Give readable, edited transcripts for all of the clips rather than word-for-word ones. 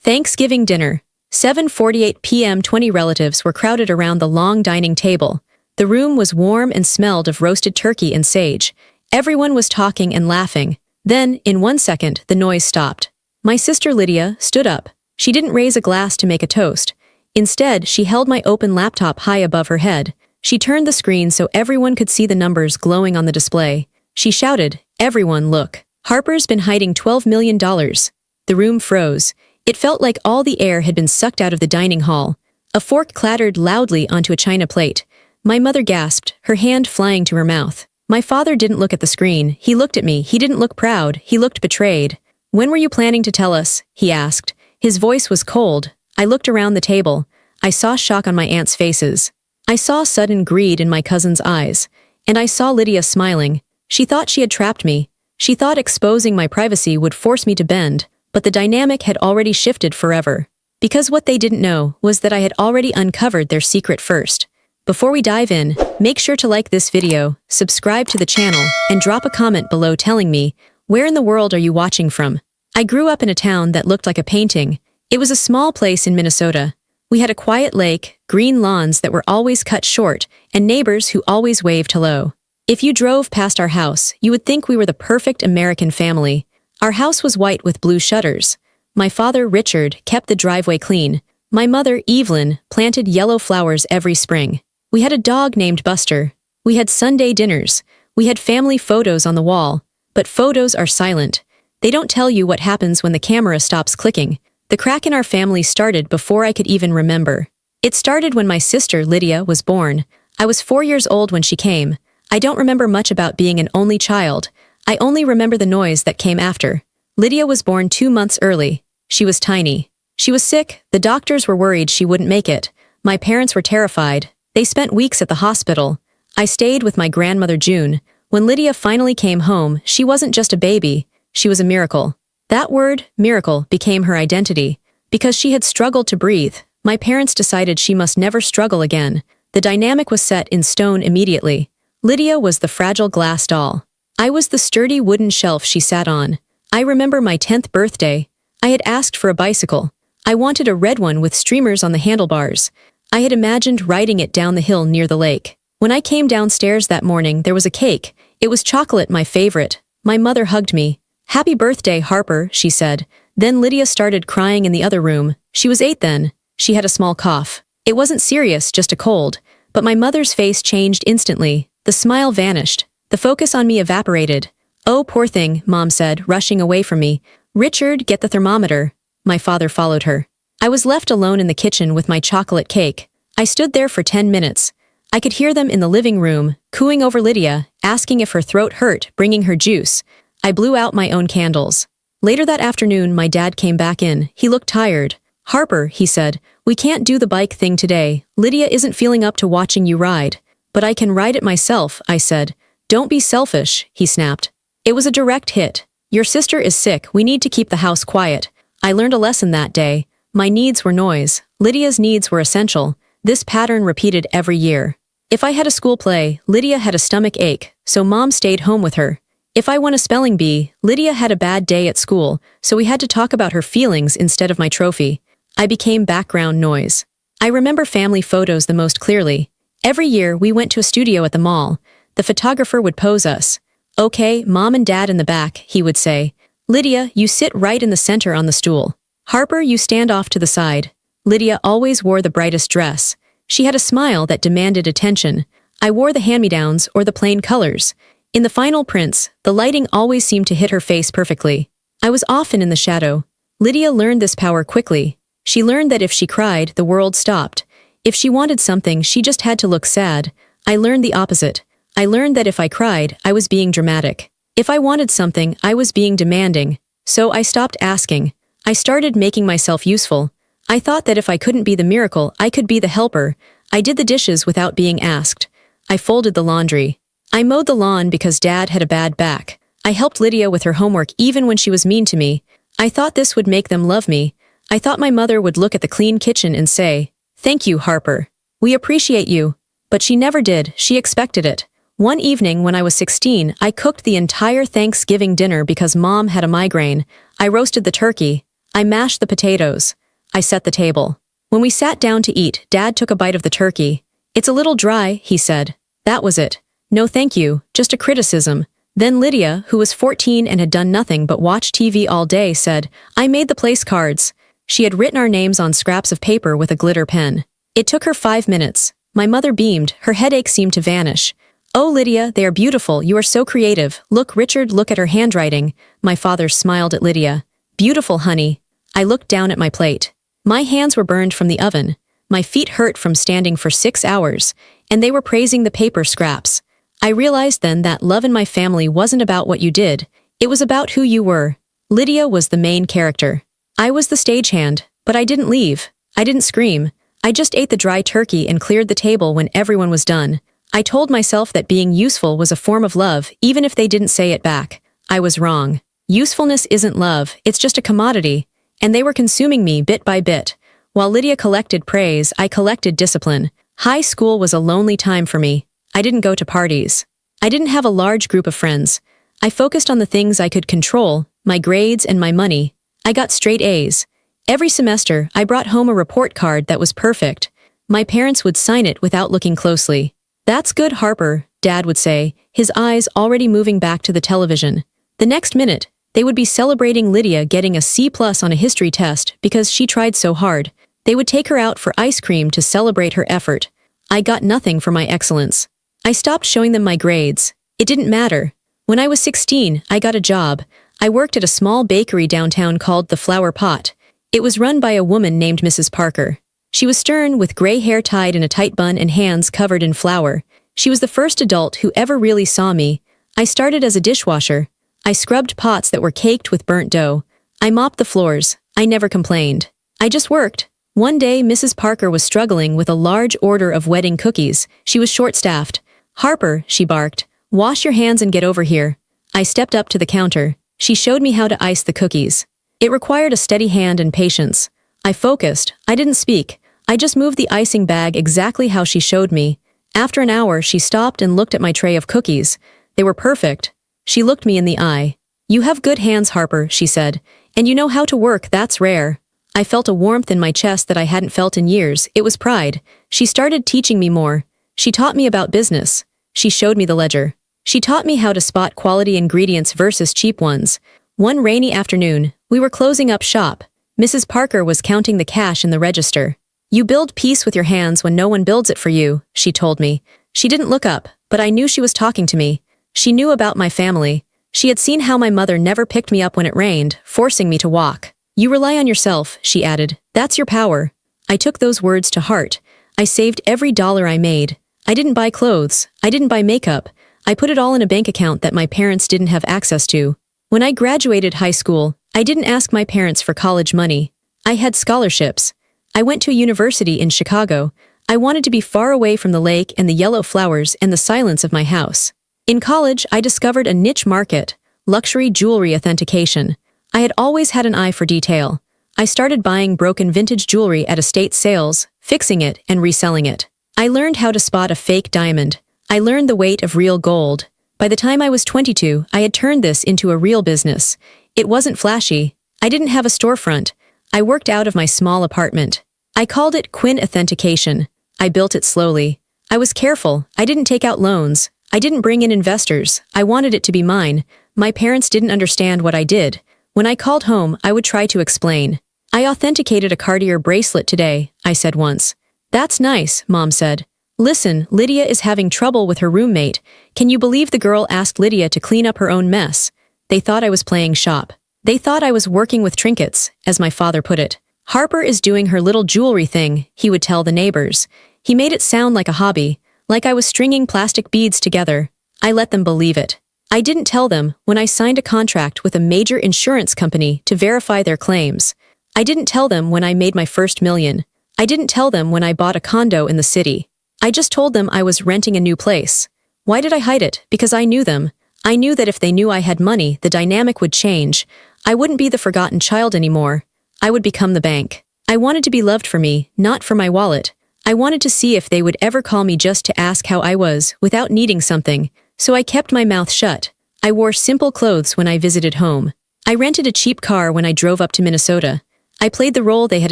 Thanksgiving dinner. 7:48 p.m. 20 relatives were crowded around the long dining table. The room was warm and smelled of roasted turkey and sage. Everyone was talking and laughing. Then, in 1 second, the noise stopped. My sister Lydia stood up. She didn't raise a glass to make a toast. Instead, she held my open laptop high above her head. She turned the screen so everyone could see the numbers glowing on the display. She shouted, "Everyone, look. Harper's been hiding $12 million. The room froze. It felt like all the air had been sucked out of the dining hall. A fork clattered loudly onto a china plate. My mother gasped, her hand flying to her mouth. My father didn't look at the screen. He looked at me. He didn't look proud. He looked betrayed. "When were you planning to tell us?" he asked. His voice was cold. I looked around the table. I saw shock on my aunt's faces. I saw sudden greed in my cousin's eyes. And I saw Lydia smiling. She thought she had trapped me. She thought exposing my privacy would force me to bend. But the dynamic had already shifted forever. Because what they didn't know was that I had already uncovered their secret first. Before we dive in, make sure to like this video, subscribe to the channel, and drop a comment below telling me, where in the world are you watching from? I grew up in a town that looked like a painting. It was a small place in Minnesota. We had a quiet lake, green lawns that were always cut short, and neighbors who always waved hello. If you drove past our house, you would think we were the perfect American family. Our house was white with blue shutters. My father, Richard, kept the driveway clean. My mother, Evelyn, planted yellow flowers every spring. We had a dog named Buster. We had Sunday dinners. We had family photos on the wall. But photos are silent. They don't tell you what happens when the camera stops clicking. The crack in our family started before I could even remember. It started when my sister, Lydia, was born. I was 4 years old when she came. I don't remember much about being an only child. I only remember the noise that came after. Lydia was born 2 months early. She was tiny. She was sick. The doctors were worried she wouldn't make it. My parents were terrified. They spent weeks at the hospital. I stayed with my grandmother June. When Lydia finally came home, she wasn't just a baby. She was a miracle. That word, miracle, became her identity. Because she had struggled to breathe, my parents decided she must never struggle again. The dynamic was set in stone immediately. Lydia was the fragile glass doll. I was the sturdy wooden shelf she sat on. I remember my 10th birthday. I had asked for a bicycle. I wanted a red one with streamers on the handlebars. I had imagined riding it down the hill near the lake. When I came downstairs that morning, there was a cake. It was chocolate, my favorite. My mother hugged me. "Happy birthday, Harper," she said. Then Lydia started crying in the other room. She was 8 then. She had a small cough. It wasn't serious, just a cold. But my mother's face changed instantly. The smile vanished. The focus on me evaporated. "Oh, poor thing," Mom said, rushing away from me. "Richard, get the thermometer." My father followed her. I was left alone in the kitchen with my chocolate cake. I stood there for 10 minutes. I could hear them in the living room, cooing over Lydia, asking if her throat hurt, bringing her juice. I blew out my own candles. Later that afternoon, my dad came back in. He looked tired. "Harper," he said, "we can't do the bike thing today. Lydia isn't feeling up to watching you ride." "But I can ride it myself," I said. "Don't be selfish," he snapped. It was a direct hit. "Your sister is sick. We need to keep the house quiet." I learned a lesson that day. My needs were noise. Lydia's needs were essential. This pattern repeated every year. If I had a school play, Lydia had a stomach ache, so Mom stayed home with her. If I won a spelling bee, Lydia had a bad day at school, so we had to talk about her feelings instead of my trophy. I became background noise. I remember family photos the most clearly. Every year, we went to a studio at the mall. The photographer would pose us. "Okay, Mom and Dad in the back," he would say. "Lydia, you sit right in the center on the stool. Harper, you stand off to the side." Lydia always wore the brightest dress. She had a smile that demanded attention. I wore the hand-me-downs or the plain colors. In the final prints, the lighting always seemed to hit her face perfectly. I was often in the shadow. Lydia learned this power quickly. She learned that if she cried, the world stopped. If she wanted something, she just had to look sad. I learned the opposite. I learned that if I cried, I was being dramatic. If I wanted something, I was being demanding. So I stopped asking. I started making myself useful. I thought that if I couldn't be the miracle, I could be the helper. I did the dishes without being asked. I folded the laundry. I mowed the lawn because Dad had a bad back. I helped Lydia with her homework even when she was mean to me. I thought this would make them love me. I thought my mother would look at the clean kitchen and say, "Thank you, Harper. We appreciate you." But she never did. She expected it. One evening when I was 16, I cooked the entire Thanksgiving dinner because Mom had a migraine. I roasted the turkey. I mashed the potatoes. I set the table. When we sat down to eat, Dad took a bite of the turkey. "It's a little dry," he said. That was it. "No thank you, just a criticism." Then Lydia, who was 14 and had done nothing but watch TV all day, said, "I made the place cards." She had written our names on scraps of paper with a glitter pen. It took her 5 minutes. My mother beamed, her headache seemed to vanish. "Oh, Lydia, they are beautiful, you are so creative. Look, Richard, look at her handwriting." My father smiled at Lydia. "Beautiful, honey." I looked down at my plate. My hands were burned from the oven. My feet hurt from standing for 6 hours, and they were praising the paper scraps. I realized then that love in my family wasn't about what you did. It was about who you were. Lydia was the main character. I was the stagehand, but I didn't leave. I didn't scream. I just ate the dry turkey and cleared the table when everyone was done. I told myself that being useful was a form of love, even if they didn't say it back. I was wrong. Usefulness isn't love, it's just a commodity. And they were consuming me bit by bit. While Lydia collected praise, I collected discipline. High school was a lonely time for me. I didn't go to parties. I didn't have a large group of friends. I focused on the things I could control, my grades and my money. I got straight A's. Every semester, I brought home a report card that was perfect. My parents would sign it without looking closely. "That's good, Harper," Dad would say, his eyes already moving back to the television. The next minute, they would be celebrating Lydia getting a C+ on a history test because she tried so hard. They would take her out for ice cream to celebrate her effort. I got nothing for my excellence. I stopped showing them my grades. It didn't matter. When I was 16, I got a job. I worked at a small bakery downtown called the Flower Pot. It was run by a woman named Mrs. Parker. She was stern, with gray hair tied in a tight bun and hands covered in flour. She was the first adult who ever really saw me. I started as a dishwasher. I scrubbed pots that were caked with burnt dough. I mopped the floors. I never complained. I just worked. One day, Mrs. Parker was struggling with a large order of wedding cookies. She was short-staffed. "Harper," she barked, "wash your hands and get over here." I stepped up to the counter. She showed me how to ice the cookies. It required a steady hand and patience. I focused. I didn't speak. I just moved the icing bag exactly how she showed me. After an hour, she stopped and looked at my tray of cookies. They were perfect. She looked me in the eye. "You have good hands, Harper," she said. "And you know how to work, that's rare." I felt a warmth in my chest that I hadn't felt in years. It was pride. She started teaching me more. She taught me about business. She showed me the ledger. She taught me how to spot quality ingredients versus cheap ones. One rainy afternoon, we were closing up shop. Mrs. Parker was counting the cash in the register. "You build peace with your hands when no one builds it for you," she told me. She didn't look up, but I knew she was talking to me. She knew about my family. She had seen how my mother never picked me up when it rained, forcing me to walk. "You rely on yourself," she added. "That's your power." I took those words to heart. I saved every dollar I made. I didn't buy clothes. I didn't buy makeup. I put it all in a bank account that my parents didn't have access to. When I graduated high school, I didn't ask my parents for college money. I had scholarships. I went to a university in Chicago. I wanted to be far away from the lake and the yellow flowers and the silence of my house. In college, I discovered a niche market, luxury jewelry authentication. I had always had an eye for detail. I started buying broken vintage jewelry at estate sales, fixing it and reselling it. I learned how to spot a fake diamond. I learned the weight of real gold. By the time I was 22, I had turned this into a real business. It wasn't flashy. I didn't have a storefront. I worked out of my small apartment. I called it Quinn Authentication. I built it slowly. I was careful. I didn't take out loans. I didn't bring in investors. I wanted it to be mine. My parents didn't understand what I did. When I called home, I would try to explain. "I authenticated a Cartier bracelet today," I said once. "That's nice," Mom said. "Listen, Lydia is having trouble with her roommate. Can you believe the girl asked Lydia to clean up her own mess?" They thought I was playing shop. They thought I was working with trinkets, as my father put it. "Harper is doing her little jewelry thing," he would tell the neighbors. He made it sound like a hobby, like I was stringing plastic beads together. I let them believe it. I didn't tell them when I signed a contract with a major insurance company to verify their claims. I didn't tell them when I made my first million. I didn't tell them when I bought a condo in the city. I just told them I was renting a new place. Why did I hide it? Because I knew them. I knew that if they knew I had money, the dynamic would change. I wouldn't be the forgotten child anymore. I would become the bank. I wanted to be loved for me, not for my wallet. I wanted to see if they would ever call me just to ask how I was, without needing something. So I kept my mouth shut. I wore simple clothes when I visited home. I rented a cheap car when I drove up to Minnesota. I played the role they had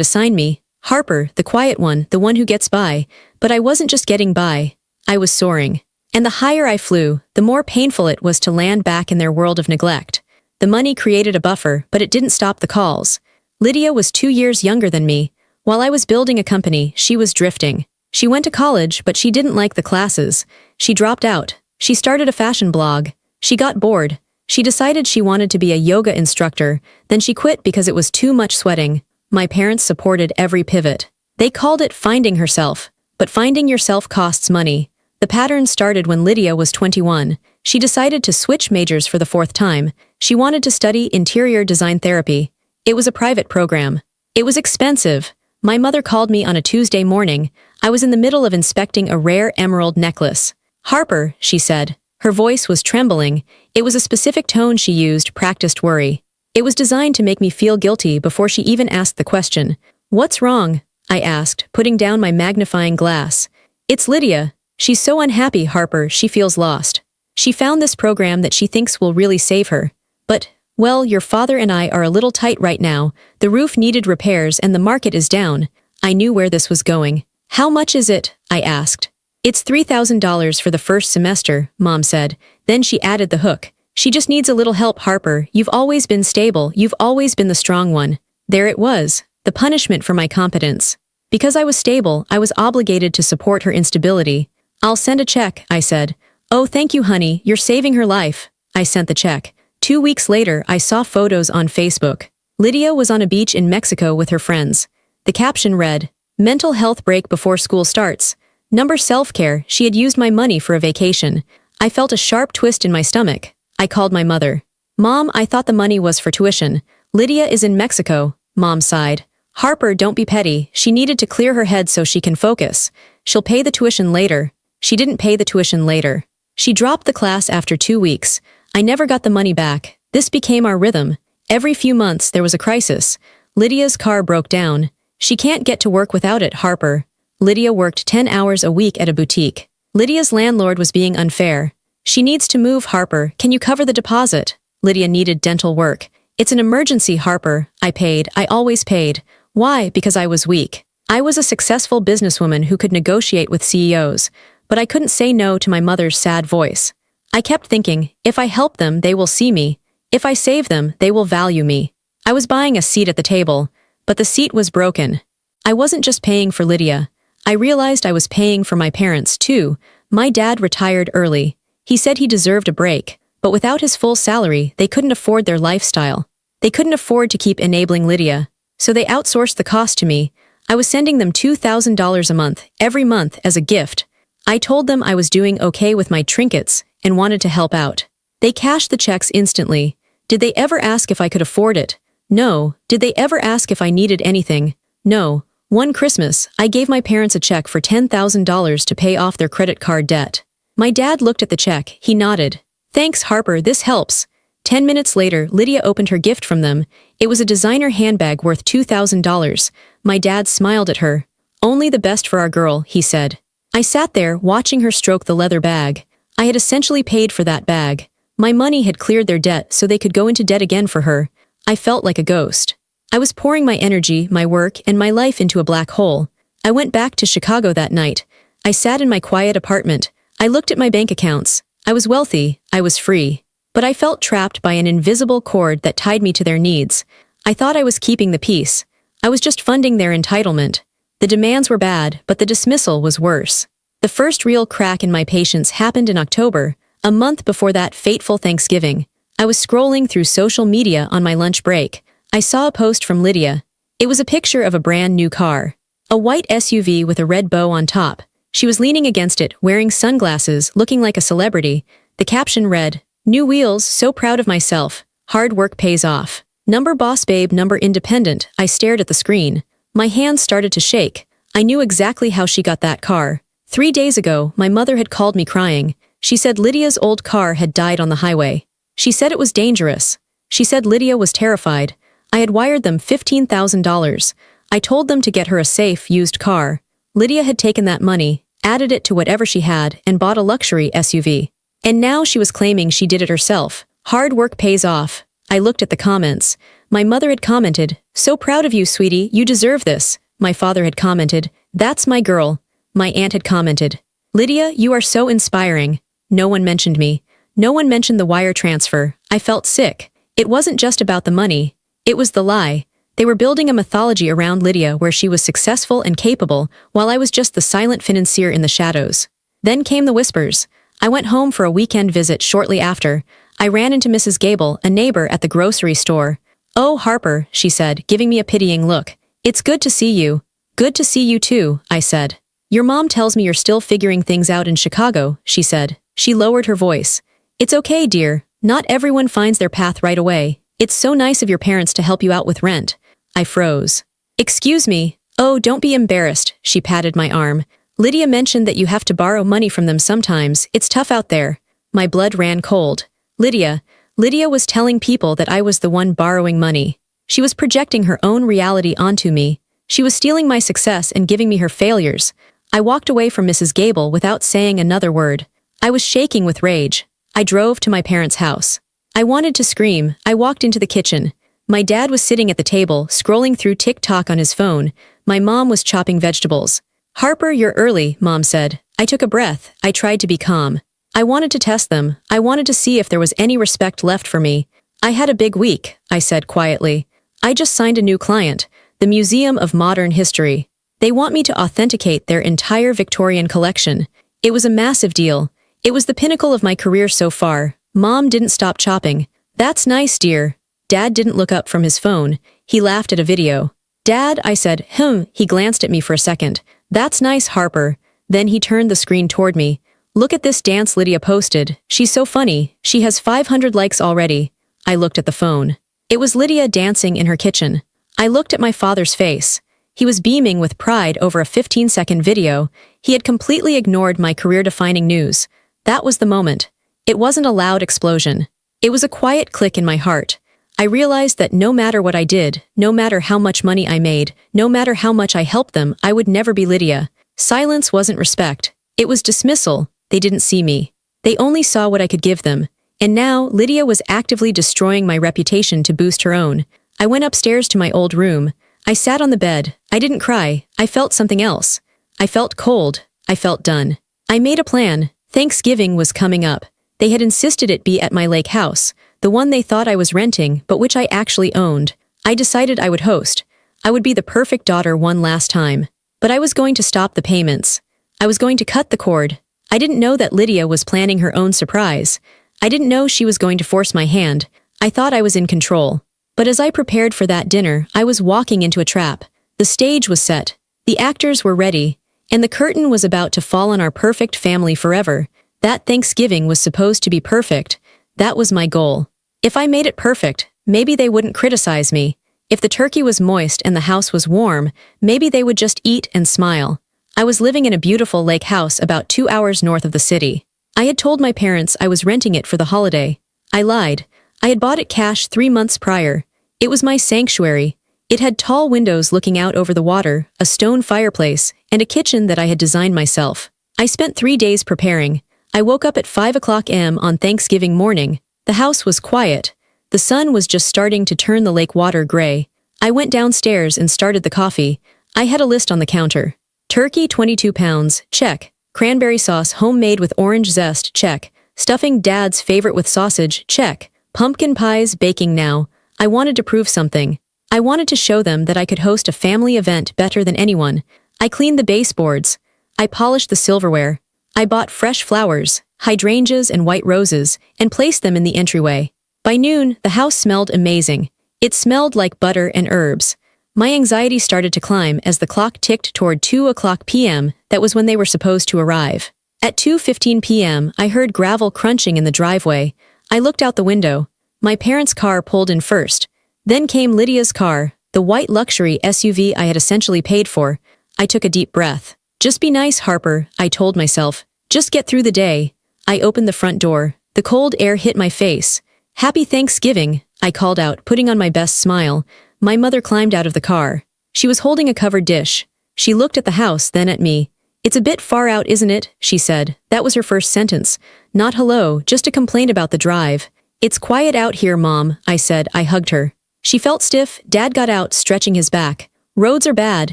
assigned me, Harper, the quiet one, the one who gets by, but I wasn't just getting by. I was soaring. And the higher I flew, the more painful it was to land back in their world of neglect. The money created a buffer, but it didn't stop the calls. Lydia was 2 years younger than me. While I was building a company, she was drifting. She went to college, but she didn't like the classes. She dropped out. She started a fashion blog. She got bored. She decided she wanted to be a yoga instructor, then she quit because it was too much sweating. My parents supported every pivot. They called it finding herself. But finding yourself costs money. The pattern started when Lydia was 21. She decided to switch majors for the 4th time. She wanted to study interior design therapy. It was a private program. It was expensive. My mother called me on a Tuesday morning. I was in the middle of inspecting a rare emerald necklace. "Harper," she said. Her voice was trembling. It was a specific tone she used, practiced worry. It was designed to make me feel guilty before she even asked the question. "What's wrong?" I asked, putting down my magnifying glass. "It's Lydia. She's so unhappy, Harper, she feels lost. She found this program that she thinks will really save her. But, well, your father and I are a little tight right now. The roof needed repairs and the market is down." I knew where this was going. "How much is it?" I asked. "It's $3,000 for the first semester," Mom said. Then she added the hook. "She just needs a little help, Harper. You've always been stable. You've always been the strong one." There it was, the punishment for my competence. Because I was stable, I was obligated to support her instability. "I'll send a check," I said. "Oh, thank you, honey. You're saving her life." I sent the check. 2 weeks later, I saw photos on Facebook. Lydia was on a beach in Mexico with her friends. The caption read, "Mental health break before school starts. Number self-care." She had used my money for a vacation. I felt a sharp twist in my stomach. I called my mother. "Mom, I thought the money was for tuition. Lydia is in Mexico." Mom sighed. "Harper, don't be petty. She needed to clear her head so she can focus. She'll pay the tuition later." She didn't pay the tuition later. She dropped the class after 2 weeks. I never got the money back. This became our rhythm. Every few months there was a crisis. Lydia's car broke down. "She can't get to work without it, Harper." Lydia worked 10 hours a week at a boutique. Lydia's landlord was being unfair. "She needs to move, Harper. Can you cover the deposit?" Lydia needed dental work. "It's an emergency, Harper." I paid. I always paid. Why? Because I was weak. I was a successful businesswoman who could negotiate with CEOs, but I couldn't say no to my mother's sad voice. I kept thinking, if I help them, they will see me. If I save them, they will value me. I was buying a seat at the table, but the seat was broken. I wasn't just paying for Lydia. I realized I was paying for my parents, too. My dad retired early. He said he deserved a break, but without his full salary, they couldn't afford their lifestyle. They couldn't afford to keep enabling Lydia, so they outsourced the cost to me. I was sending them $2,000 a month, every month, as a gift. I told them I was doing okay with my trinkets and wanted to help out. They cashed the checks instantly. Did they ever ask if I could afford it? No. Did they ever ask if I needed anything? No. One Christmas, I gave my parents a check for $10,000 to pay off their credit card debt. My dad looked at the check. He nodded. "Thanks, Harper, this helps." 10 minutes later, Lydia opened her gift from them. It was a designer handbag worth $2,000. My dad smiled at her. "Only the best for our girl," he said. I sat there, watching her stroke the leather bag. I had essentially paid for that bag. My money had cleared their debt so they could go into debt again for her. I felt like a ghost. I was pouring my energy, my work, and my life into a black hole. I went back to Chicago that night. I sat in my quiet apartment. I looked at my bank accounts. I was wealthy. I was free. But I felt trapped by an invisible cord that tied me to their needs. I thought I was keeping the peace. I was just funding their entitlement. The demands were bad, but the dismissal was worse. The first real crack in my patience happened in October, a month before that fateful Thanksgiving. I was scrolling through social media on my lunch break. I saw a post from Lydia. It was a picture of a brand new car. A white SUV with a red bow on top. She was leaning against it, wearing sunglasses, looking like a celebrity. The caption read, "New wheels, so proud of myself. Hard work pays off. Number boss babe, number independent." I stared at the screen. My hands started to shake. I knew exactly how she got that car. 3 days ago, my mother had called me crying. She said Lydia's old car had died on the highway. She said it was dangerous. She said Lydia was terrified. I had wired them $15,000. I told them to get her a safe, used car. Lydia had taken that money, added it to whatever she had, and bought a luxury SUV. And now she was claiming she did it herself. Hard work pays off. I looked at the comments. My mother had commented, "So proud of you, sweetie, you deserve this." My father had commented, "That's my girl." My aunt had commented, "Lydia, you are so inspiring." No one mentioned me. No one mentioned the wire transfer. I felt sick. It wasn't just about the money. It was the lie. They were building a mythology around Lydia where she was successful and capable, while I was just the silent financier in the shadows. Then came the whispers. I went home for a weekend visit shortly after. I ran into Mrs. Gable, a neighbor at the grocery store. "Oh, Harper," she said, giving me a pitying look. "It's good to see you." "Good to see you too," I said. "Your mom tells me you're still figuring things out in Chicago," she said. She lowered her voice. "It's okay, dear. Not everyone finds their path right away. It's so nice of your parents to help you out with rent." I froze. "Excuse me." "Oh, don't be embarrassed," she patted my arm. "Lydia mentioned that you have to borrow money from them sometimes. It's tough out there." My blood ran cold. Lydia was telling people that I was the one borrowing money. She was projecting her own reality onto me. She was stealing my success and giving me her failures. I walked away from Mrs. Gable without saying another word. I was shaking with rage. I drove to my parents' house. I wanted to scream. I walked into the kitchen. My dad was sitting at the table, scrolling through TikTok on his phone. My mom was chopping vegetables. "Harper, you're early," Mom said. I took a breath. I tried to be calm. I wanted to test them. I wanted to see if there was any respect left for me. "I had a big week," I said quietly. "I just signed a new client, the Museum of Modern History. They want me to authenticate their entire Victorian collection. It was a massive deal. It was the pinnacle of my career so far." Mom didn't stop chopping. "That's nice, dear." Dad didn't look up from his phone. He laughed at a video. "Dad," I said. He glanced at me for a second. "That's nice, Harper." Then he turned the screen toward me. "Look at this dance Lydia posted. She's so funny. She has 500 likes already." I looked at the phone. It was Lydia dancing in her kitchen. I looked at my father's face. He was beaming with pride over a 15-second video. He had completely ignored my career-defining news. That was the moment. It wasn't a loud explosion. It was a quiet click in my heart. I realized that no matter what I did, no matter how much money I made, no matter how much I helped them, I would never be Lydia. Silence wasn't respect. It was dismissal. They didn't see me. They only saw what I could give them. And now, Lydia was actively destroying my reputation to boost her own. I went upstairs to my old room. I sat on the bed. I didn't cry. I felt something else. I felt cold. I felt done. I made a plan. Thanksgiving was coming up. They had insisted it be at my lake house, the one they thought I was renting, but which I actually owned. I decided I would host. I would be the perfect daughter one last time. But I was going to stop the payments. I was going to cut the cord. I didn't know that Lydia was planning her own surprise. I didn't know she was going to force my hand. I thought I was in control. But as I prepared for that dinner, I was walking into a trap. The stage was set. The actors were ready. And the curtain was about to fall on our perfect family forever. That Thanksgiving was supposed to be perfect. That was my goal. If I made it perfect, maybe they wouldn't criticize me. If the turkey was moist and the house was warm, maybe they would just eat and smile. I was living in a beautiful lake house about 2 hours north of the city. I had told my parents I was renting it for the holiday. I lied. I had bought it cash 3 months prior. It was my sanctuary. It had tall windows looking out over the water, a stone fireplace, and a kitchen that I had designed myself. I spent 3 days preparing. I woke up at 5 o'clock a.m. on Thanksgiving morning. The house was quiet. The sun was just starting to turn the lake water gray. I went downstairs and started the coffee. I had a list on the counter. Turkey 22 pounds, check. Cranberry sauce homemade with orange zest, check. Stuffing Dad's favorite with sausage, check. Pumpkin pies baking now. I wanted to prove something. I wanted to show them that I could host a family event better than anyone. I cleaned the baseboards. I polished the silverware. I bought fresh flowers, hydrangeas and white roses, and placed them in the entryway. By noon, the house smelled amazing. It smelled like butter and herbs. My anxiety started to climb as the clock ticked toward 2 o'clock p.m. That was when they were supposed to arrive. At 2:15 p.m., I heard gravel crunching in the driveway. I looked out the window. My parents' car pulled in first. Then came Lydia's car, the white luxury SUV I had essentially paid for. I took a deep breath. Just be nice, Harper, I told myself. Just get through the day. I opened the front door. The cold air hit my face. Happy Thanksgiving, I called out, putting on my best smile. My mother climbed out of the car. She was holding a covered dish. She looked at the house, then at me. It's a bit far out, isn't it? She said. That was her first sentence. Not hello, just a complaint about the drive. It's quiet out here, Mom, I said. I hugged her. She felt stiff. Dad got out, stretching his back. Roads are bad,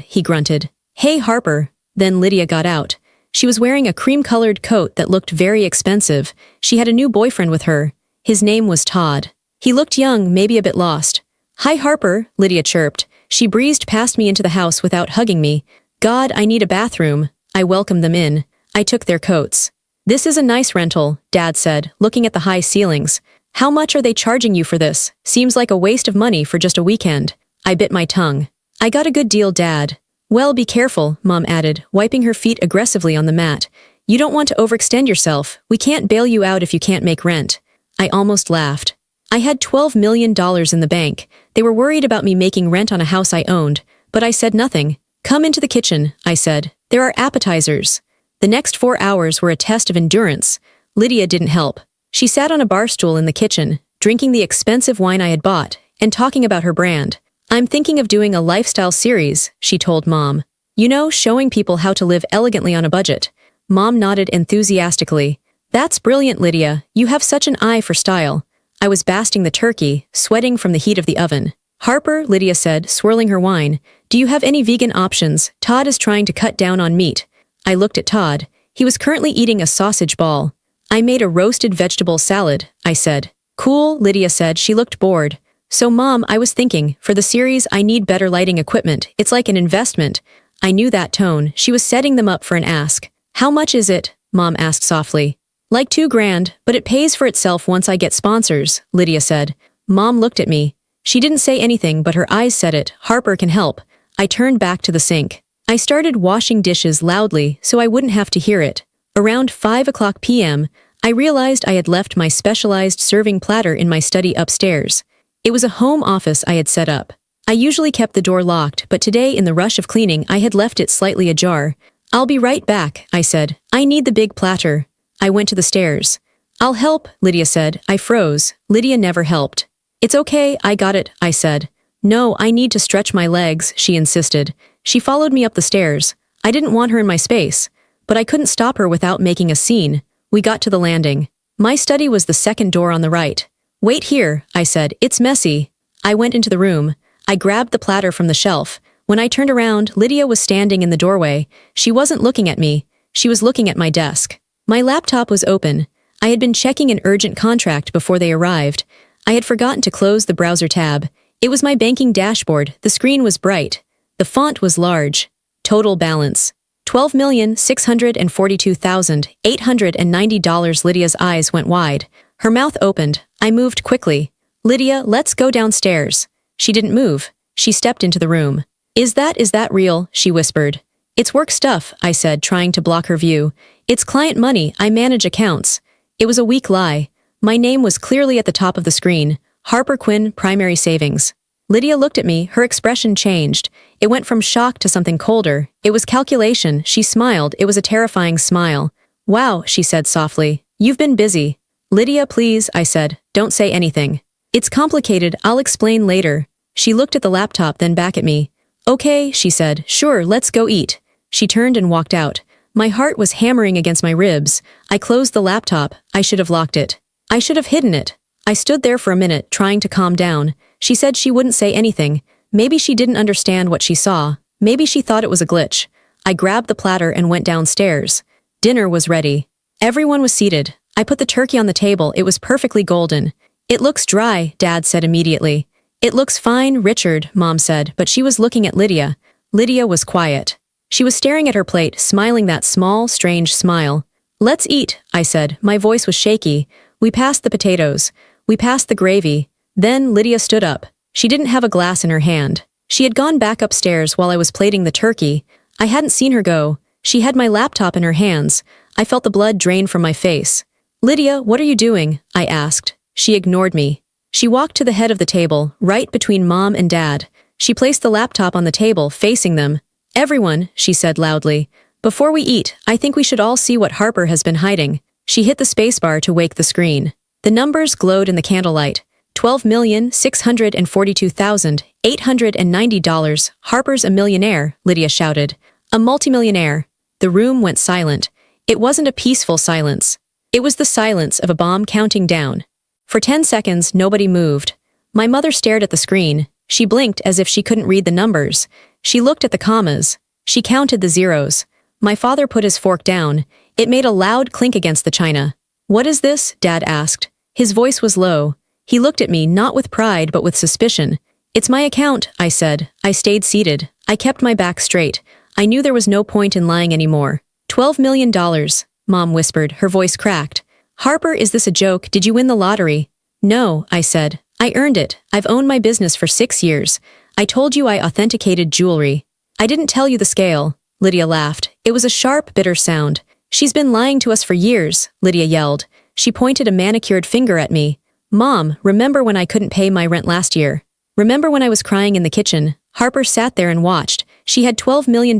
he grunted. Hey, Harper. Then Lydia got out. She was wearing a cream-colored coat that looked very expensive. She had a new boyfriend with her. His name was Todd. He looked young, maybe a bit lost. Hi, Harper, Lydia chirped. She breezed past me into the house without hugging me. God, I need a bathroom. I welcomed them in. I took their coats. This is a nice rental, Dad said, looking at the high ceilings. How much are they charging you for this? Seems like a waste of money for just a weekend. I bit my tongue. I got a good deal, Dad. Well, be careful, Mom added, wiping her feet aggressively on the mat. You don't want to overextend yourself. We can't bail you out if you can't make rent. I almost laughed. I had $12 million in the bank. They were worried about me making rent on a house I owned, but I said nothing. Come into the kitchen, I said. There are appetizers. The next 4 hours were a test of endurance. Lydia didn't help. She sat on a bar stool in the kitchen, drinking the expensive wine I had bought, and talking about her brand. I'm thinking of doing a lifestyle series, she told Mom. You know, showing people how to live elegantly on a budget. Mom nodded enthusiastically. That's brilliant, Lydia. You have such an eye for style. I was basting the turkey, sweating from the heat of the oven. Harper, Lydia said, swirling her wine. Do you have any vegan options? Todd is trying to cut down on meat. I looked at Todd. He was currently eating a sausage ball. I made a roasted vegetable salad, I said. Cool, Lydia said. She looked bored. So, Mom, I was thinking, for the series I need better lighting equipment. It's like an investment. I knew that tone. She was setting them up for an ask. How much is it? Mom asked softly. Like $2 grand, but it pays for itself once I get sponsors, Lydia said. Mom looked at me. She didn't say anything, but her eyes said it. Harper can help. I turned back to the sink. I started washing dishes loudly so I wouldn't have to hear it. Around 5:00 p.m., I realized I had left my specialized serving platter in my study upstairs. It was a home office I had set up. I usually kept the door locked, but today in the rush of cleaning I had left it slightly ajar. I'll be right back, I said. I need the big platter. I went to the stairs. I'll help, Lydia said. I froze. Lydia never helped. It's okay, I got it, I said. No, I need to stretch my legs, she insisted. She followed me up the stairs. I didn't want her in my space, but I couldn't stop her without making a scene. We got to the landing. My study was the second door on the right. Wait here, I said. It's messy. I went into the room. I grabbed the platter from the shelf. When I turned around, Lydia was standing in the doorway. She wasn't looking at me. She was looking at my desk. My laptop was open. I had been checking an urgent contract before they arrived. I had forgotten to close the browser tab. It was my banking dashboard. The screen was bright. The font was large. Total balance. $12,642,890. Lydia's eyes went wide. Her mouth opened. I moved quickly. Lydia, let's go downstairs. She didn't move. She stepped into the room. Is that real? She whispered. It's work stuff, I said, trying to block her view. It's client money. I manage accounts. It was a weak lie. My name was clearly at the top of the screen. Harper Quinn, primary savings. Lydia looked at me. Her expression changed. It went from shock to something colder. It was calculation. She smiled. It was a terrifying smile. Wow, she said softly. You've been busy. Lydia, please, I said. Don't say anything. It's complicated. I'll explain later. She looked at the laptop, then back at me. Okay, she said. Sure, let's go eat. She turned and walked out. My heart was hammering against my ribs. I closed the laptop. I should have locked it. I should have hidden it. I stood there for a minute, trying to calm down. She said she wouldn't say anything. Maybe she didn't understand what she saw. Maybe she thought it was a glitch. I grabbed the platter and went downstairs. Dinner was ready. Everyone was seated. I put the turkey on the table. It was perfectly golden. It looks dry, Dad said immediately. It looks fine, Richard, Mom said, but she was looking at Lydia. Lydia was quiet. She was staring at her plate, smiling that small, strange smile. Let's eat, I said. My voice was shaky. We passed the potatoes. We passed the gravy. Then Lydia stood up. She didn't have a glass in her hand. She had gone back upstairs while I was plating the turkey. I hadn't seen her go. She had my laptop in her hands. I felt the blood drain from my face. Lydia, what are you doing? I asked. She ignored me. She walked to the head of the table, right between Mom and Dad. She placed the laptop on the table, facing them. Everyone, she said loudly. Before we eat, I think we should all see what Harper has been hiding. She hit the spacebar to wake the screen. The numbers glowed in the candlelight. $12,642,890. Harper's a millionaire, Lydia shouted. A multimillionaire. The room went silent. It wasn't a peaceful silence. It was the silence of a bomb counting down. For 10 seconds, nobody moved. My mother stared at the screen. She blinked as if she couldn't read the numbers. She looked at the commas. She counted the zeros. My father put his fork down. It made a loud clink against the china. "What is this?" Dad asked. His voice was low. He looked at me not with pride but with suspicion. "It's my account," I said. I stayed seated. I kept my back straight. I knew there was no point in lying anymore. $12 million, Mom whispered, her voice cracked. "Harper, is this a joke? Did you win the lottery?" "No," I said. "I earned it. I've owned my business for 6 years. I told you I authenticated jewelry." "I didn't tell you the scale," Lydia laughed. It was a sharp, bitter sound. "She's been lying to us for years," Lydia yelled. She pointed a manicured finger at me. "Mom, remember when I couldn't pay my rent last year? Remember when I was crying in the kitchen?" Harper sat there and watched. She had $12 million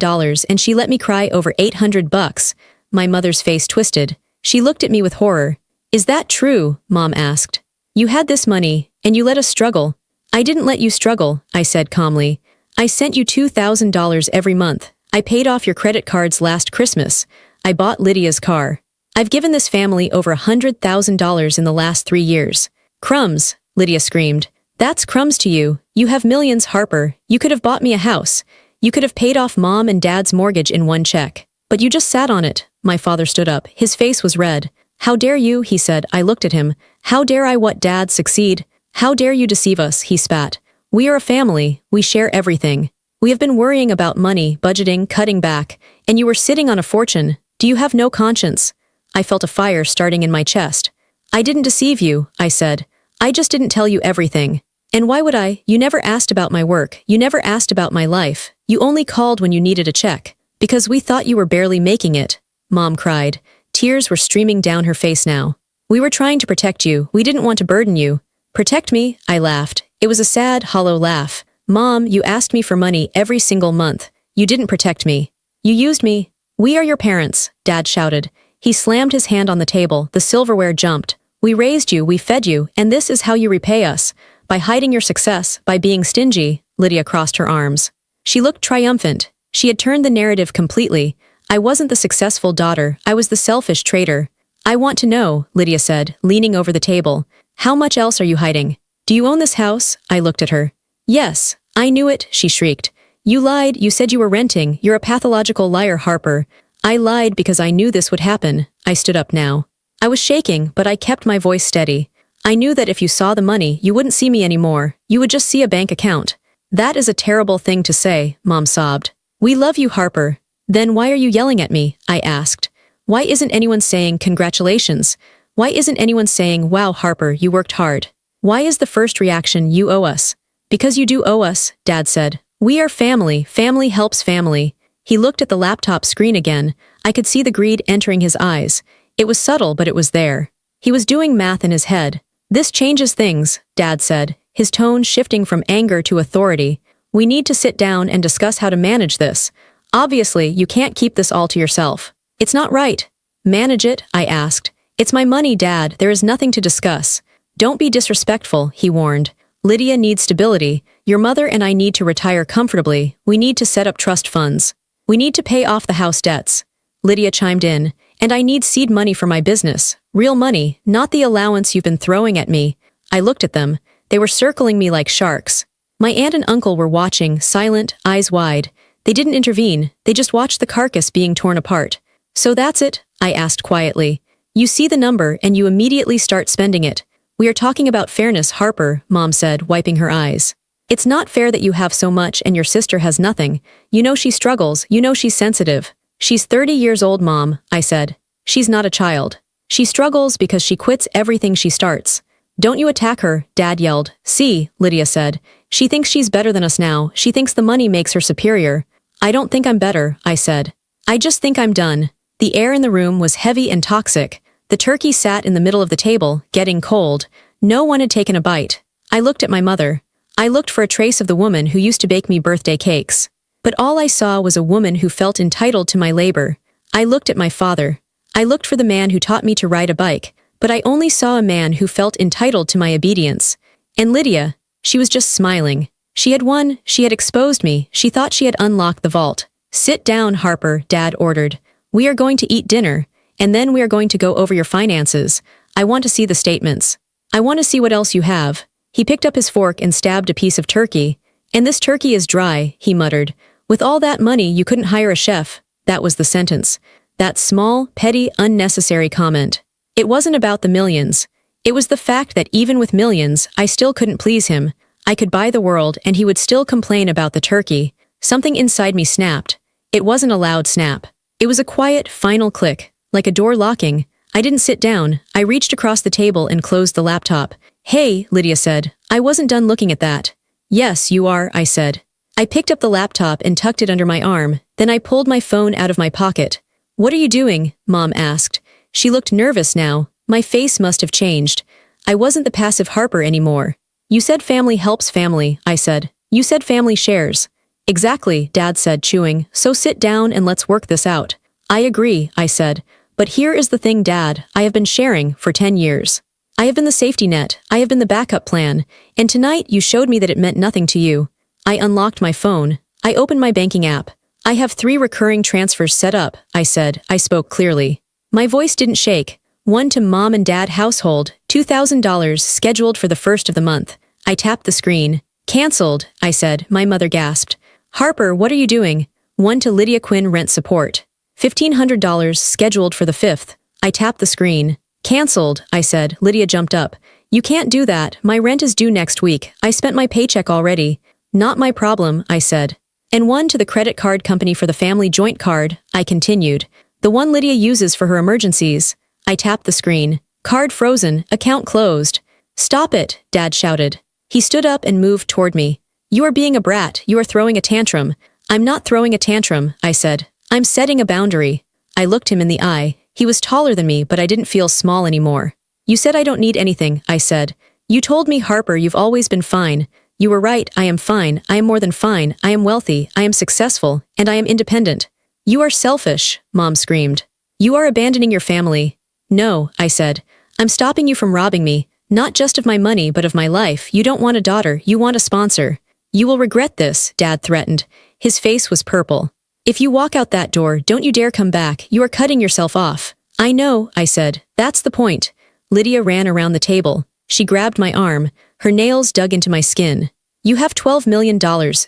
and she let me cry over $800. My mother's face twisted. She looked at me with horror. "Is that true?" Mom asked. "You had this money, and you let us struggle." "I didn't let you struggle," I said calmly. "I sent you $2,000 every month. I paid off your credit cards last Christmas. I bought Lydia's car. I've given this family over $100,000 in the last 3 years." "Crumbs," Lydia screamed. "That's crumbs to you. You have millions, Harper. You could have bought me a house. You could have paid off Mom and Dad's mortgage in one check. But you just sat on it." My father stood up. His face was red. "How dare you?" he said. I looked at him. "How dare I what Dad succeed? How dare you deceive us?" he spat. "We are a family. We share everything. We have been worrying about money, budgeting, cutting back, and you were sitting on a fortune. Do you have no conscience?" I felt a fire starting in my chest. "I didn't deceive you," I said. "I just didn't tell you everything. And why would I? You never asked about my work. You never asked about my life. You only called when you needed a check. Because we thought you were barely making it." Mom cried. Tears were streaming down her face now. "We were trying to protect you. We didn't want to burden you." "Protect me?" I laughed. It was a sad, hollow laugh. "Mom, you asked me for money every single month. You didn't protect me. You used me." "We are your parents," Dad shouted. He slammed his hand on the table. The silverware jumped. "We raised you, we fed you, and this is how you repay us. By hiding your success, by being stingy." Lydia crossed her arms. She looked triumphant. She had turned the narrative completely. I wasn't the successful daughter, I was the selfish traitor. "I want to know," Lydia said, leaning over the table. "How much else are you hiding? Do you own this house?" I looked at her. "Yes, I knew it," she shrieked. "You lied, you said you were renting. You're a pathological liar, Harper." "I lied because I knew this would happen." I stood up now. I was shaking, but I kept my voice steady. "I knew that if you saw the money, you wouldn't see me anymore. You would just see a bank account." "That is a terrible thing to say," Mom sobbed. "We love you, Harper." "Then why are you yelling at me?" I asked. "Why isn't anyone saying congratulations? Why isn't anyone saying, wow, Harper, you worked hard? Why is the first reaction, you owe us?" "Because you do owe us," Dad said. "We are family. Family helps family." He looked at the laptop screen again. I could see the greed entering his eyes. It was subtle, but it was there. He was doing math in his head. "This changes things," Dad said, his tone shifting from anger to authority. "We need to sit down and discuss how to manage this. Obviously, you can't keep this all to yourself. It's not right." "Manage it?" I asked. "It's my money, Dad. There is nothing to discuss." "Don't be disrespectful," he warned. "Lydia needs stability. Your mother and I need to retire comfortably. We need to set up trust funds. We need to pay off the house debts." Lydia chimed in. "And I need seed money for my business. Real money, not the allowance you've been throwing at me." I looked at them. They were circling me like sharks. My aunt and uncle were watching, silent, eyes wide. They didn't intervene. They just watched the carcass being torn apart. "So that's it?" I asked quietly. "You see the number and you immediately start spending it. We are talking about fairness, Harper," Mom said, wiping her eyes. "It's not fair that you have so much and your sister has nothing. You know she struggles, you know she's sensitive." "She's 30 years old, Mom," I said. "She's not a child. She struggles because she quits everything she starts." "Don't you attack her," Dad yelled. "See," Lydia said. "She thinks she's better than us now. She thinks the money makes her superior." "I don't think I'm better," I said. "I just think I'm done." The air in the room was heavy and toxic. The turkey sat in the middle of the table, getting cold. No one had taken a bite. I looked at my mother. I looked for a trace of the woman who used to bake me birthday cakes. But all I saw was a woman who felt entitled to my labor. I looked at my father. I looked for the man who taught me to ride a bike, but I only saw a man who felt entitled to my obedience. And Lydia, she was just smiling. She had won, she had exposed me, she thought she had unlocked the vault. "Sit down, Harper," Dad ordered. "We are going to eat dinner, and then we are going to go over your finances. I want to see the statements." I want to see what else you have. He picked up his fork and stabbed a piece of turkey. And this turkey is dry, he muttered. With all that money, you couldn't hire a chef. That was the sentence. That small, petty, unnecessary comment. It wasn't about the millions. It was the fact that even with millions, I still couldn't please him. I could buy the world and he would still complain about the turkey. Something inside me snapped. It wasn't a loud snap. It was a quiet, final click, like a door locking. I didn't sit down. I reached across the table and closed the laptop. Hey, Lydia said. I wasn't done looking at that. Yes, you are, I said. I picked up the laptop and tucked it under my arm. Then I pulled my phone out of my pocket. What are you doing? Mom asked. She looked nervous now. My face must have changed. I wasn't the passive Harper anymore. You said family helps family, I said. You said family shares. Exactly, Dad said, chewing. So sit down and let's work this out. I agree, I said. But here is the thing, Dad. I have been sharing for 10 years. I have been the safety net. I have been the backup plan. And tonight you showed me that it meant nothing to you. I unlocked my phone. I opened my banking app. I have 3 recurring transfers set up, I said. I spoke clearly. My voice didn't shake. One to Mom and Dad household, $2,000 scheduled for the first of the month. I tapped the screen. Cancelled, I said. My mother gasped. Harper, what are you doing? One to Lydia Quinn rent support. $1,500 scheduled for the 5th. I tapped the screen. Cancelled, I said. Lydia jumped up. You can't do that. My rent is due next week. I spent my paycheck already. Not my problem, I said. And one to the credit card company for the family joint card, I continued. The one Lydia uses for her emergencies. I tapped the screen. Card frozen, account closed. Stop it, Dad shouted. He stood up and moved toward me. You are being a brat. You are throwing a tantrum. I'm not throwing a tantrum, I said. I'm setting a boundary. I looked him in the eye. He was taller than me, but I didn't feel small anymore. You said I don't need anything, I said. You told me, Harper, you've always been fine. You were right, I am fine, I am more than fine, I am wealthy, I am successful, and I am independent. You are selfish, Mom screamed. You are abandoning your family. No, I said. I'm stopping you from robbing me, not just of my money but of my life. You don't want a daughter, you want a sponsor. You will regret this, Dad threatened. His face was purple. If you walk out that door, don't you dare come back. You are cutting yourself off. I know, I said. That's the point. Lydia ran around the table. She grabbed my arm. Her nails dug into my skin. You have $12 million,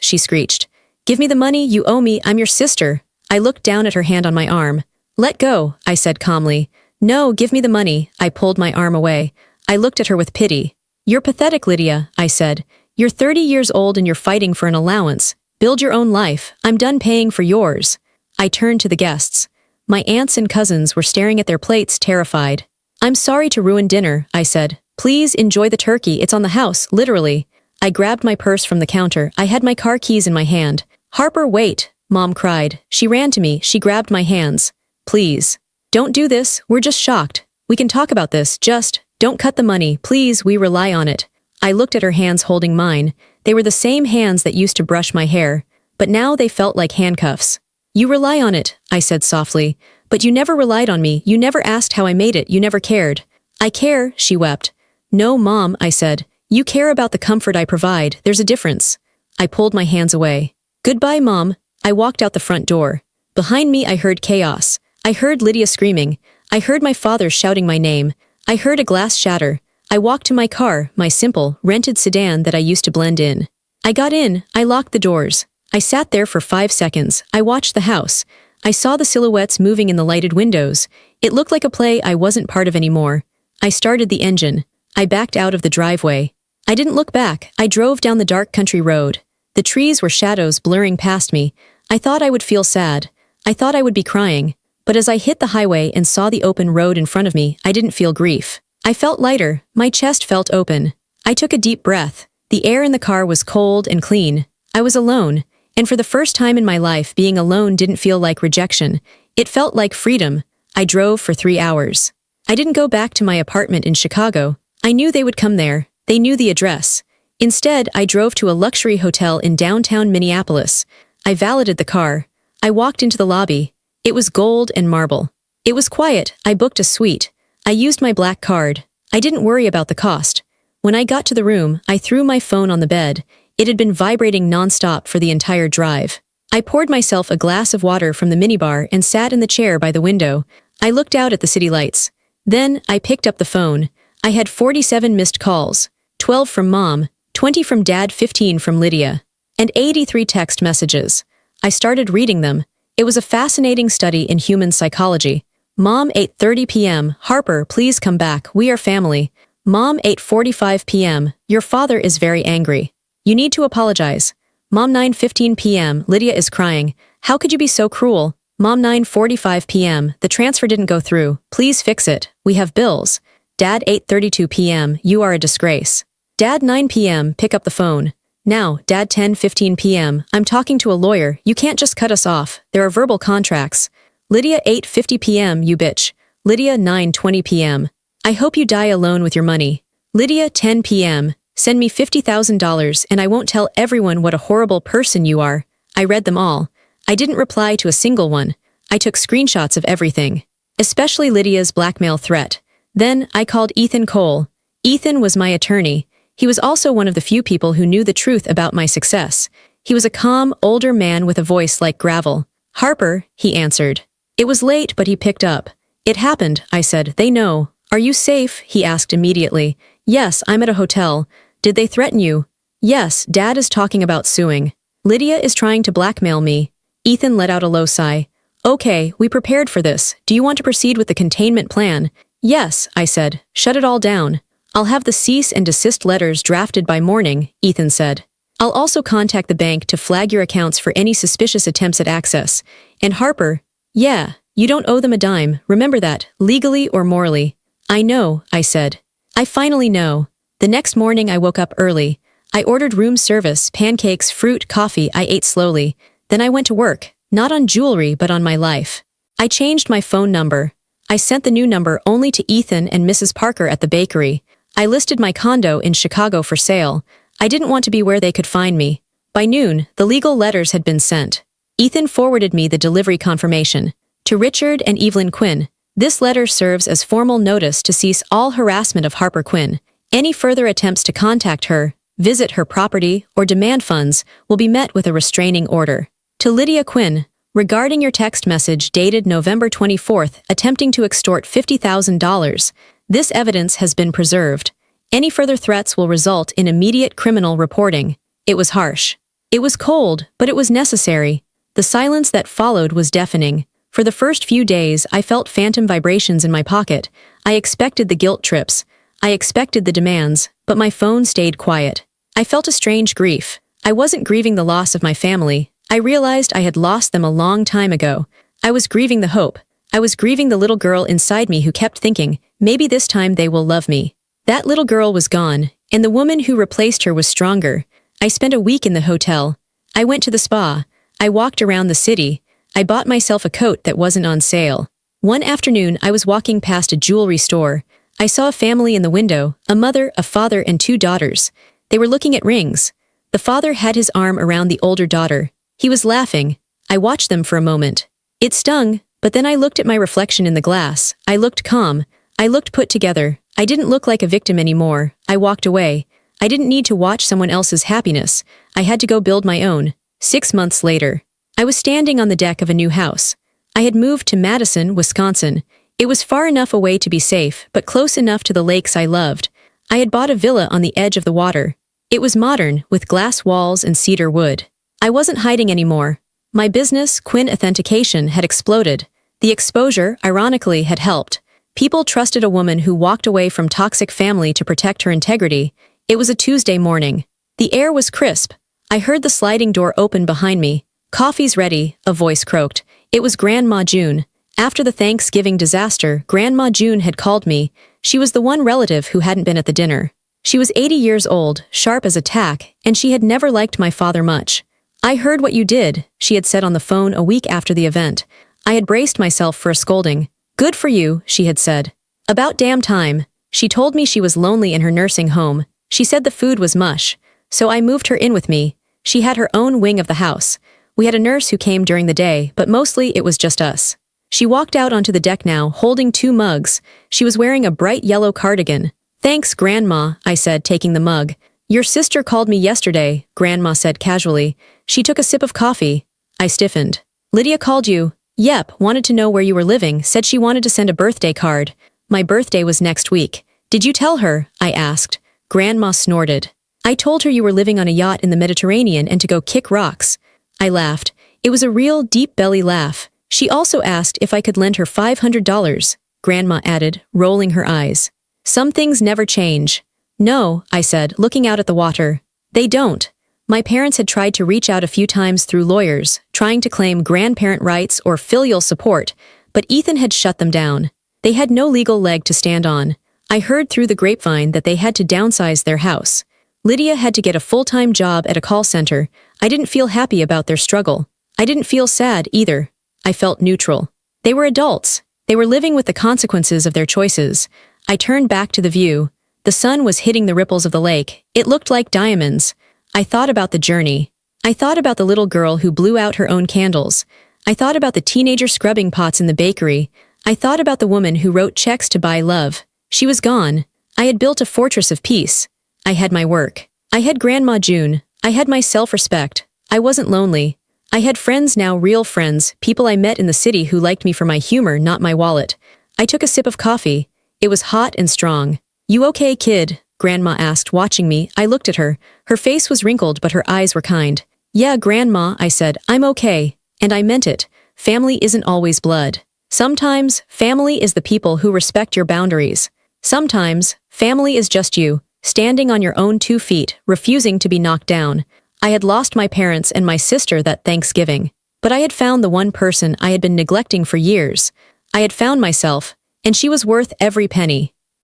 she screeched. Give me the money, you owe me, I'm your sister. I looked down at her hand on my arm. Let go, I said calmly. No, give me the money. I pulled my arm away. I looked at her with pity. You're pathetic, Lydia, I said. You're 30 years old and you're fighting for an allowance. Build your own life. I'm done paying for yours. I turned to the guests. My aunts and cousins were staring at their plates, terrified. I'm sorry to ruin dinner, I said. Please enjoy the turkey, it's on the house, literally. I grabbed my purse from the counter. I had my car keys in my hand. Harper, wait, Mom cried. She ran to me, she grabbed my hands. Please. Don't do this, we're just shocked. We can talk about this, just don't cut the money, please, we rely on it. I looked at her hands holding mine. They were the same hands that used to brush my hair, but now they felt like handcuffs. You rely on it, I said softly. But you never relied on me, you never asked how I made it, you never cared. I care, she wept. No, Mom, I said. You care about the comfort I provide, there's a difference. I pulled my hands away. Goodbye, Mom. I walked out the front door. Behind me I heard chaos. I heard Lydia screaming. I heard my father shouting my name. I heard a glass shatter. I walked to my car, my simple, rented sedan that I used to blend in. I got in, I locked the doors. I sat there for 5 seconds. I watched the house. I saw the silhouettes moving in the lighted windows. It looked like a play I wasn't part of anymore. I started the engine. I backed out of the driveway. I didn't look back. I drove down the dark country road. The trees were shadows blurring past me. I thought I would feel sad. I thought I would be crying. But as I hit the highway and saw the open road in front of me, I didn't feel grief. I felt lighter. My chest felt open. I took a deep breath. The air in the car was cold and clean. I was alone. And for the first time in my life, being alone didn't feel like rejection. It felt like freedom. I drove for 3 hours. I didn't go back to my apartment in Chicago. I knew they would come there. They knew the address. Instead, I drove to a luxury hotel in downtown Minneapolis. I valeted the car. I walked into the lobby. It was gold and marble. It was quiet. I booked a suite. I used my black card. I didn't worry about the cost. When I got to the room, I threw my phone on the bed. It had been vibrating nonstop for the entire drive. I poured myself a glass of water from the minibar and sat in the chair by the window. I looked out at the city lights. Then, I picked up the phone. I had 47 missed calls, 12 from Mom, 20 from Dad, 15 from Lydia, and 83 text messages. I started reading them. It was a fascinating study in human psychology. Mom, 8:30 p.m. Harper, please come back. We are family. Mom, 8:45 p.m. Your father is very angry. You need to apologize. Mom, 9:15 p.m. Lydia is crying. How could you be so cruel? Mom, 9:45 p.m. The transfer didn't go through. Please fix it. We have bills. Dad, 8:32 p.m. You are a disgrace. Dad, 9 p.m. Pick up the phone. Now, Dad, 10:15 p.m. I'm talking to a lawyer. You can't just cut us off. There are verbal contracts. Lydia, 8:50 p.m. You bitch. Lydia, 9:20 p.m. I hope you die alone with your money. Lydia, 10 p.m. Send me $50,000 and I won't tell everyone what a horrible person you are. I read them all. I didn't reply to a single one. I took screenshots of everything, especially Lydia's blackmail threat. Then I called Ethan Cole. Ethan was my attorney. He was also one of the few people who knew the truth about my success. He was a calm, older man with a voice like gravel. Harper, he answered. It was late, but he picked up. It happened, I said. They know. Are you safe? He asked immediately. Yes, I'm at a hotel. Did they threaten you? Yes, Dad is talking about suing. Lydia is trying to blackmail me. Ethan let out a low sigh. Okay, we prepared for this. Do you want to proceed with the containment plan? Yes, I said. Shut it all down. I'll have the cease and desist letters drafted by morning, Ethan said. I'll also contact the bank to flag your accounts for any suspicious attempts at access. And Harper, yeah, you don't owe them a dime, remember that, legally or morally. I know, I said. I finally know. The next morning I woke up early. I ordered room service, pancakes, fruit, coffee. I ate slowly. Then I went to work, not on jewelry but on my life. I changed my phone number. I sent the new number only to Ethan and Mrs. Parker at the bakery. I listed my condo in Chicago for sale. I didn't want to be where they could find me. By noon, the legal letters had been sent. Ethan forwarded me the delivery confirmation. To Richard and Evelyn Quinn, this letter serves as formal notice to cease all harassment of Harper Quinn. Any further attempts to contact her, visit her property, or demand funds will be met with a restraining order. To Lydia Quinn, regarding your text message dated November 24th attempting to extort $50,000, this evidence has been preserved. Any further threats will result in immediate criminal reporting. It was harsh. It was cold, but it was necessary. The silence that followed was deafening. For the first few days, I felt phantom vibrations in my pocket. I expected the guilt trips. I expected the demands, but my phone stayed quiet. I felt a strange grief. I wasn't grieving the loss of my family. I realized I had lost them a long time ago. I was grieving the hope. I was grieving the little girl inside me who kept thinking, maybe this time they will love me. That little girl was gone, and the woman who replaced her was stronger. I spent a week in the hotel. I went to the spa. I walked around the city. I bought myself a coat that wasn't on sale. One afternoon, I was walking past a jewelry store. I saw a family in the window, a mother, a father, and 2 daughters. They were looking at rings. The father had his arm around the older daughter. He was laughing. I watched them for a moment. It stung, but then I looked at my reflection in the glass. I looked calm. I looked put together. I didn't look like a victim anymore. I walked away. I didn't need to watch someone else's happiness. I had to go build my own. 6 months later, I was standing on the deck of a new house. I had moved to Madison, Wisconsin. It was far enough away to be safe, but close enough to the lakes I loved. I had bought a villa on the edge of the water. It was modern, with glass walls and cedar wood. I wasn't hiding anymore. My business, Quinn Authentication, had exploded. The exposure, ironically, had helped. People trusted a woman who walked away from toxic family to protect her integrity. It was a Tuesday morning. The air was crisp. I heard the sliding door open behind me. Coffee's ready, a voice croaked. It was Grandma June. After the Thanksgiving disaster, Grandma June had called me. She was the one relative who hadn't been at the dinner. She was 80 years old, sharp as a tack, and she had never liked my father much. I heard what you did, she had said on the phone a week after the event. I had braced myself for a scolding. Good for you, she had said. About damn time. She told me she was lonely in her nursing home. She said the food was mush. So I moved her in with me. She had her own wing of the house. We had a nurse who came during the day, but mostly it was just us. She walked out onto the deck now, holding 2 mugs. She was wearing a bright yellow cardigan. Thanks, Grandma, I said, taking the mug. Your sister called me yesterday, Grandma said casually. She took a sip of coffee. I stiffened. Lydia called you. Yep, wanted to know where you were living, said she wanted to send a birthday card. My birthday was next week. Did you tell her? I asked. Grandma snorted. I told her you were living on a yacht in the Mediterranean and to go kick rocks. I laughed. It was a real deep belly laugh. She also asked if I could lend her $500, Grandma added, rolling her eyes. Some things never change. No, I said, looking out at the water. They don't. My parents had tried to reach out a few times through lawyers, trying to claim grandparent rights or filial support, but Ethan had shut them down. They had no legal leg to stand on. I heard through the grapevine that they had to downsize their house. Lydia had to get a full-time job at a call center. I didn't feel happy about their struggle. I didn't feel sad, either. I felt neutral. They were adults. They were living with the consequences of their choices. I turned back to the view. The sun was hitting the ripples of the lake. It looked like diamonds. I thought about the journey. I thought about the little girl who blew out her own candles. I thought about the teenager scrubbing pots in the bakery. I thought about the woman who wrote checks to buy love. She was gone. I had built a fortress of peace. I had my work. I had Grandma June. I had my self-respect. I wasn't lonely. I had friends now, real friends, people I met in the city who liked me for my humor, not my wallet. I took a sip of coffee. It was hot and strong. You okay, kid? Grandma asked, watching me. I looked at her. Her face was wrinkled, but her eyes were kind. Yeah, Grandma, I said, I'm okay. And I meant it. Family isn't always blood. Sometimes, family is the people who respect your boundaries. Sometimes, family is just you, standing on your own 2 feet, refusing to be knocked down. I had lost my parents and my sister that Thanksgiving. But I had found the one person I had been neglecting for years. I had found myself, and she was worth every penny.